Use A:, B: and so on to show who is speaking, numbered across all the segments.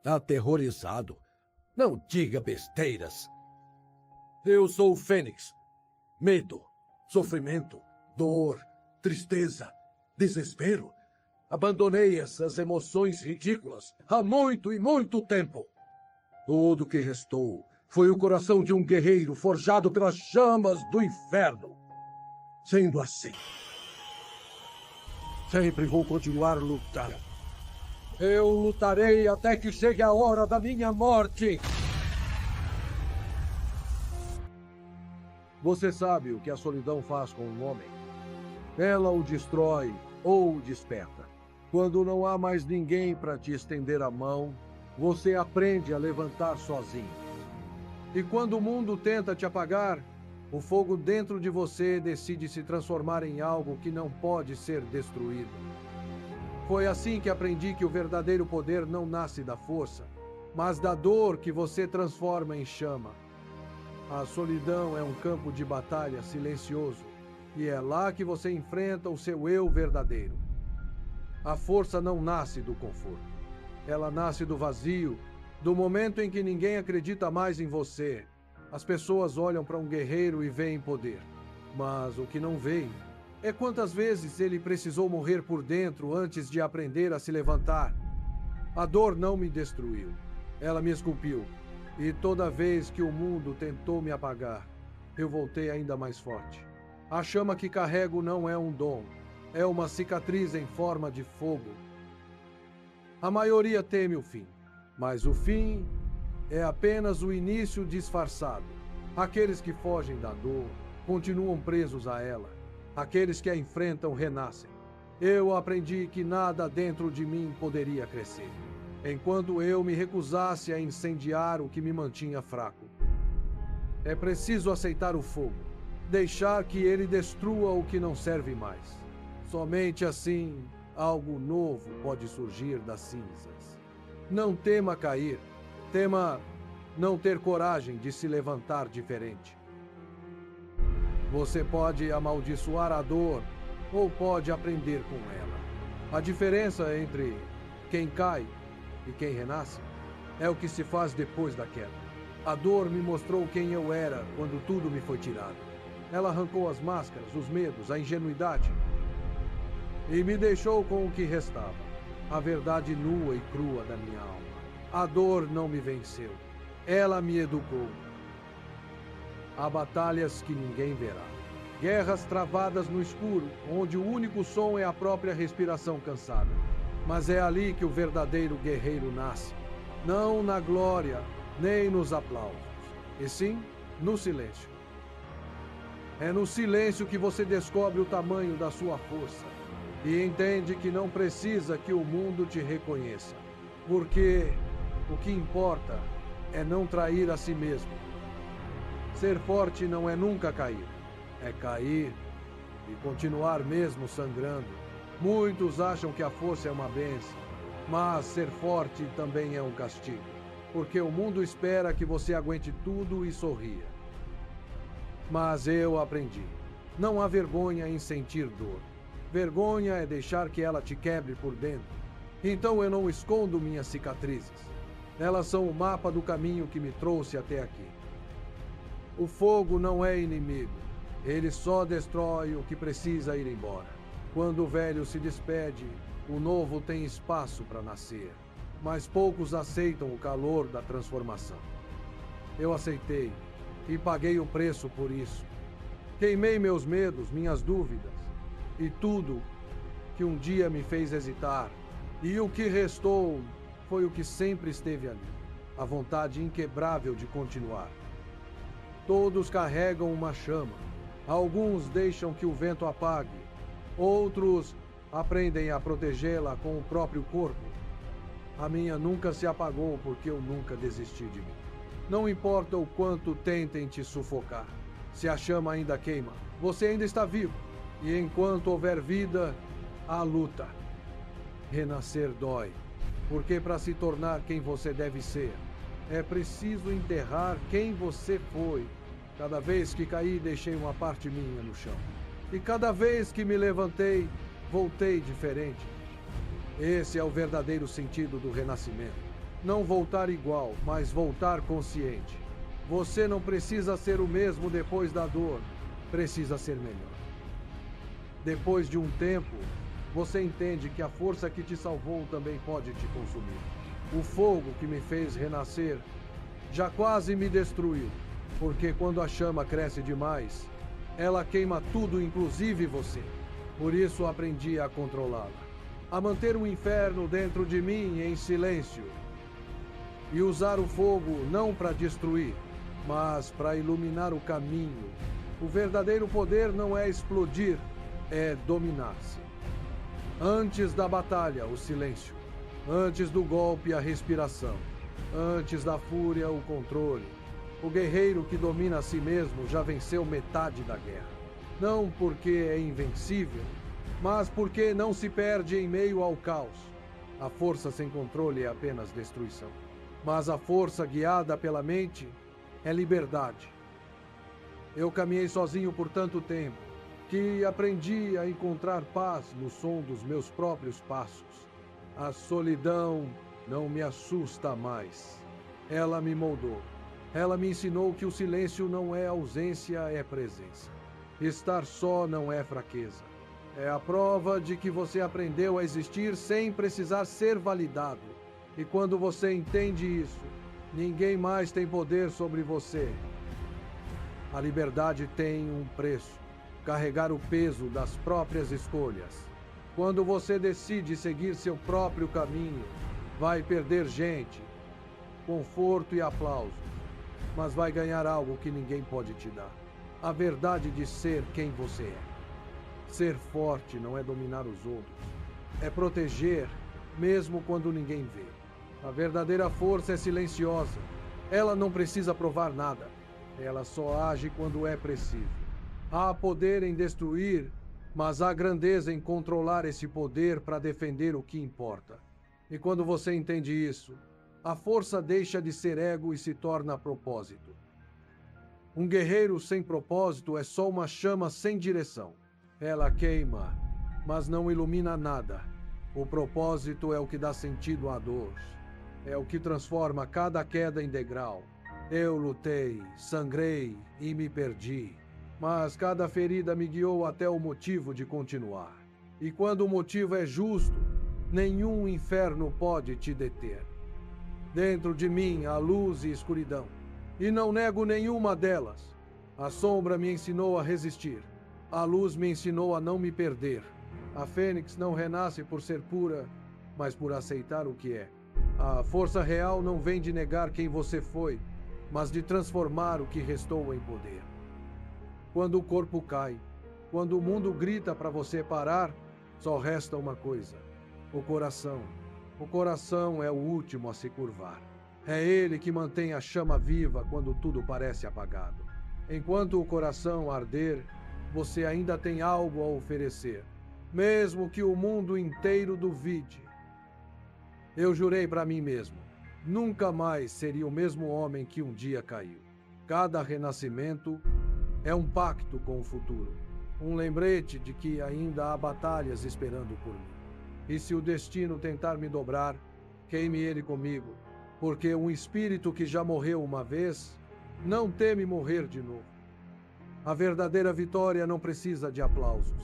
A: Aterrorizado. Não diga besteiras. Eu sou o Fênix. Medo, sofrimento, dor, tristeza, desespero. Abandonei essas emoções ridículas há muito e muito tempo. Tudo que restou foi o coração de um guerreiro forjado pelas chamas do inferno. Sendo assim, sempre vou continuar lutando. Eu lutarei até que chegue a hora da minha morte. Você sabe o que a solidão faz com um homem? Ela o destrói ou o desperta. Quando não há mais ninguém para te estender a mão, você aprende a levantar sozinho. E quando o mundo tenta te apagar, o fogo dentro de você decide se transformar em algo que não pode ser destruído. Foi assim que aprendi que o verdadeiro poder não nasce da força, mas da dor que você transforma em chama. A solidão é um campo de batalha silencioso, e é lá que você enfrenta o seu eu verdadeiro. A força não nasce do conforto. Ela nasce do vazio, do momento em que ninguém acredita mais em você. As pessoas olham para um guerreiro e veem poder, mas o que não veem é quantas vezes ele precisou morrer por dentro antes de aprender a se levantar. A dor não me destruiu, ela me esculpiu. E toda vez que o mundo tentou me apagar, eu voltei ainda mais forte. A chama que carrego não é um dom, é uma cicatriz em forma de fogo. A maioria teme o fim, mas o fim é apenas o início disfarçado. Aqueles que fogem da dor continuam presos a ela. Aqueles que a enfrentam renascem. Eu aprendi que nada dentro de mim poderia crescer, enquanto eu me recusasse a incendiar o que me mantinha fraco. É preciso aceitar o fogo, deixar que ele destrua o que não serve mais. Somente assim, algo novo pode surgir das cinzas. Não tema cair, tema não ter coragem de se levantar diferente. Você pode amaldiçoar a dor ou pode aprender com ela. A diferença entre quem cai e quem renasce é o que se faz depois da queda. A dor me mostrou quem eu era quando tudo me foi tirado. Ela arrancou as máscaras, os medos, a ingenuidade e me deixou com o que restava, a verdade nua e crua da minha alma. A dor não me venceu, ela me educou. Há batalhas que ninguém verá. Guerras travadas no escuro, onde o único som é a própria respiração cansada. Mas é ali que o verdadeiro guerreiro nasce. Não na glória, nem nos aplausos, e sim no silêncio. É no silêncio que você descobre o tamanho da sua força e entende que não precisa que o mundo te reconheça, porque o que importa é não trair a si mesmo. Ser forte não é nunca cair, é cair e continuar mesmo sangrando. Muitos acham que a força é uma bênção, mas ser forte também é um castigo, porque o mundo espera que você aguente tudo e sorria. Mas eu aprendi. Não há vergonha em sentir dor. Vergonha é deixar que ela te quebre por dentro. Então eu não escondo minhas cicatrizes. Elas são o mapa do caminho que me trouxe até aqui. O fogo não é inimigo. Ele só destrói o que precisa ir embora. Quando o velho se despede, o novo tem espaço para nascer. Mas poucos aceitam o calor da transformação. Eu aceitei e paguei o preço por isso. Queimei meus medos, minhas dúvidas e tudo que um dia me fez hesitar. E o que restou foi o que sempre esteve ali, a vontade inquebrável de continuar. Todos carregam uma chama. Alguns deixam que o vento apague. Outros aprendem a protegê-la com o próprio corpo. A minha nunca se apagou porque eu nunca desisti de mim. Não importa o quanto tentem te sufocar. Se a chama ainda queima, você ainda está vivo. E enquanto houver vida, há luta. Renascer dói, porque para se tornar quem você deve ser, é preciso enterrar quem você foi. Cada vez que caí, deixei uma parte minha no chão. E cada vez que me levantei, voltei diferente. Esse é o verdadeiro sentido do renascimento. Não voltar igual, mas voltar consciente. Você não precisa ser o mesmo depois da dor, precisa ser melhor. Depois de um tempo, você entende que a força que te salvou também pode te consumir. O fogo que me fez renascer já quase me destruiu, porque quando a chama cresce demais, ela queima tudo, inclusive você. Por isso aprendi a controlá-la, a manter o inferno dentro de mim em silêncio e usar o fogo não para destruir, mas para iluminar o caminho. O verdadeiro poder não é explodir, é dominar-se. Antes da batalha, o silêncio. Antes do golpe, a respiração. Antes da fúria, o controle. O guerreiro que domina a si mesmo já venceu metade da guerra. Não porque é invencível, mas porque não se perde em meio ao caos. A força sem controle é apenas destruição. Mas a força guiada pela mente é liberdade. Eu caminhei sozinho por tanto tempo que aprendi a encontrar paz no som dos meus próprios passos. A solidão não me assusta mais. Ela me moldou. Ela me ensinou que o silêncio não é ausência, é presença. Estar só não é fraqueza. É a prova de que você aprendeu a existir sem precisar ser validado. E quando você entende isso, ninguém mais tem poder sobre você. A liberdade tem um preço: carregar o peso das próprias escolhas. Quando você decide seguir seu próprio caminho, vai perder gente, conforto e aplausos, mas vai ganhar algo que ninguém pode te dar: a verdade de ser quem você é. Ser forte não é dominar os outros, é proteger, mesmo quando ninguém vê. A verdadeira força é silenciosa. Ela não precisa provar nada. Ela só age quando é preciso. Há poder em destruir, mas há grandeza em controlar esse poder para defender o que importa. E quando você entende isso, a força deixa de ser ego e se torna propósito. Um guerreiro sem propósito é só uma chama sem direção. Ela queima, mas não ilumina nada. O propósito é o que dá sentido à dor. É o que transforma cada queda em degrau. Eu lutei, sangrei e me perdi. Mas cada ferida me guiou até o motivo de continuar. E quando o motivo é justo, nenhum inferno pode te deter. Dentro de mim há luz e escuridão, e não nego nenhuma delas. A sombra me ensinou a resistir. A luz me ensinou a não me perder. A fênix não renasce por ser pura, mas por aceitar o que é. A força real não vem de negar quem você foi, mas de transformar o que restou em poder. Quando o corpo cai, quando o mundo grita para você parar, só resta uma coisa: o coração. O coração é o último a se curvar. É ele que mantém a chama viva quando tudo parece apagado. Enquanto o coração arder, você ainda tem algo a oferecer, mesmo que o mundo inteiro duvide. Eu jurei para mim mesmo: nunca mais seria o mesmo homem que um dia caiu. Cada renascimento é um pacto com o futuro, um lembrete de que ainda há batalhas esperando por mim. E se o destino tentar me dobrar, queime ele comigo, porque um espírito que já morreu uma vez não teme morrer de novo. A verdadeira vitória não precisa de aplausos.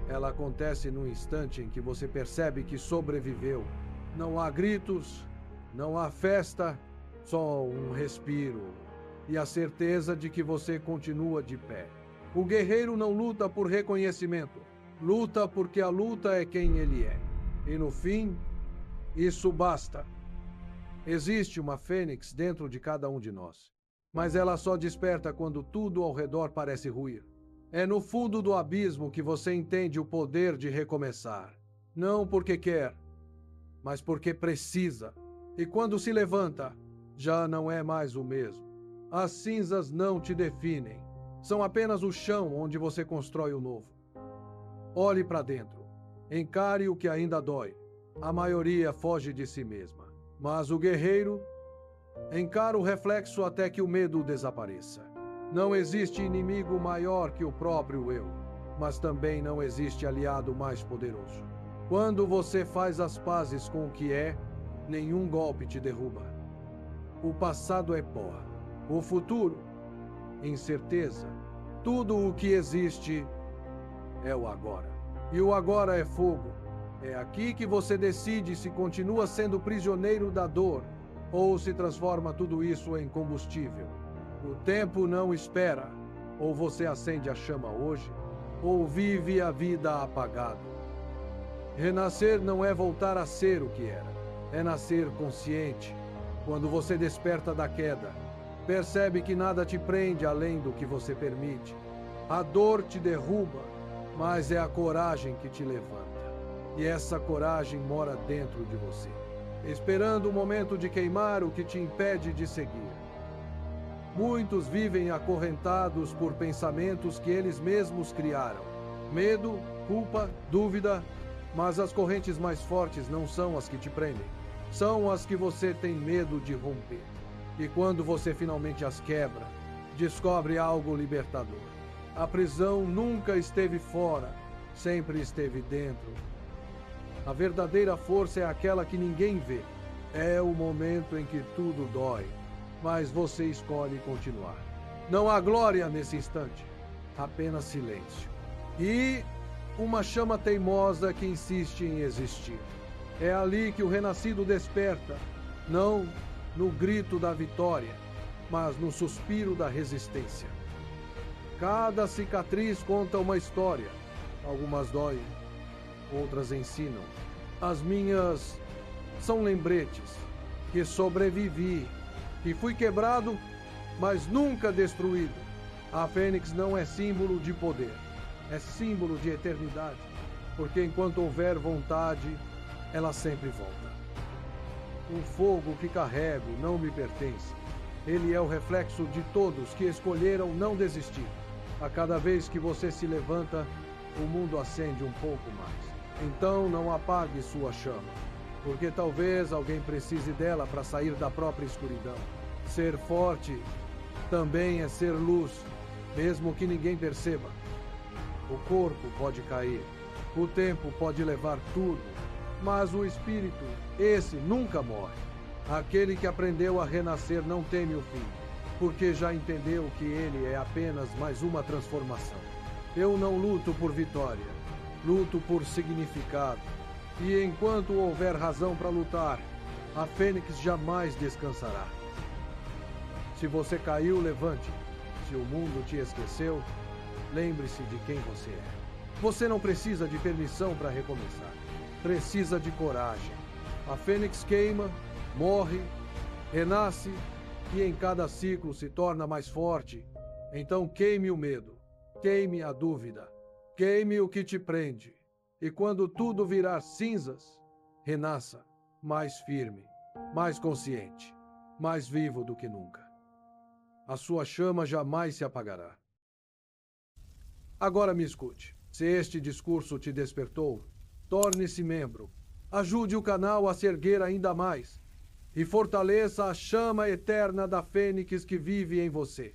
A: Ela acontece no instante em que você percebe que sobreviveu. Não há gritos, não há festa, só um respiro e a certeza de que você continua de pé. O guerreiro não luta por reconhecimento, luta porque a luta é quem ele é. E no fim, isso basta. Existe uma fênix dentro de cada um de nós, mas ela só desperta quando tudo ao redor parece ruir. É no fundo do abismo que você entende o poder de recomeçar. Não porque quer, mas porque precisa. E quando se levanta, já não é mais o mesmo. As cinzas não te definem. São apenas o chão onde você constrói o novo. Olhe para dentro. Encare o que ainda dói. A maioria foge de si mesma. Mas o guerreiro encara o reflexo até que o medo desapareça. Não existe inimigo maior que o próprio eu, mas também não existe aliado mais poderoso. Quando você faz as pazes com o que é, nenhum golpe te derruba. O passado é pó. O futuro, incerteza. Tudo o que existe é o agora. E o agora é fogo. É aqui que você decide se continua sendo prisioneiro da dor ou se transforma tudo isso em combustível. O tempo não espera. Ou você acende a chama hoje, ou vive a vida apagado. Renascer não é voltar a ser o que era. É nascer consciente. Quando você desperta da queda, percebe que nada te prende além do que você permite. A dor te derruba, mas é a coragem que te levanta. E essa coragem mora dentro de você, esperando o momento de queimar o que te impede de seguir. Muitos vivem acorrentados por pensamentos que eles mesmos criaram. Medo, culpa, dúvida, mas as correntes mais fortes não são as que te prendem. São as que você tem medo de romper. E quando você finalmente as quebra, descobre algo libertador. A prisão nunca esteve fora, sempre esteve dentro. A verdadeira força é aquela que ninguém vê. É o momento em que tudo dói, mas você escolhe continuar. Não há glória nesse instante, apenas silêncio. E uma chama teimosa que insiste em existir. É ali que o renascido desperta, não no grito da vitória, mas no suspiro da resistência. Cada cicatriz conta uma história. Algumas doem, outras ensinam. As minhas são lembretes que sobrevivi, que fui quebrado, mas nunca destruído. A Fênix não é símbolo de poder, é símbolo de eternidade, porque enquanto houver vontade, ela sempre volta. O fogo que carrego não me pertence. Ele é o reflexo de todos que escolheram não desistir. A cada vez que você se levanta, o mundo acende um pouco mais. Então não apague sua chama, porque talvez alguém precise dela para sair da própria escuridão. Ser forte também é ser luz, mesmo que ninguém perceba. O corpo pode cair, o tempo pode levar tudo, mas o espírito, esse nunca morre. Aquele que aprendeu a renascer não teme o fim, porque já entendeu que ele é apenas mais uma transformação. Eu não luto por vitória, luto por significado. E enquanto houver razão para lutar, a Fênix jamais descansará. Se você caiu, levante. Se o mundo te esqueceu, lembre-se de quem você é. Você não precisa de permissão para recomeçar. Precisa de coragem. A Fênix queima, morre, renasce e em cada ciclo se torna mais forte. Então queime o medo, queime a dúvida, queime o que te prende. E quando tudo virar cinzas, renasça mais firme, mais consciente, mais vivo do que nunca. A sua chama jamais se apagará. Agora me escute. Se este discurso te despertou, torne-se membro. Ajude o canal a se erguer ainda mais e fortaleça a chama eterna da Fênix que vive em você.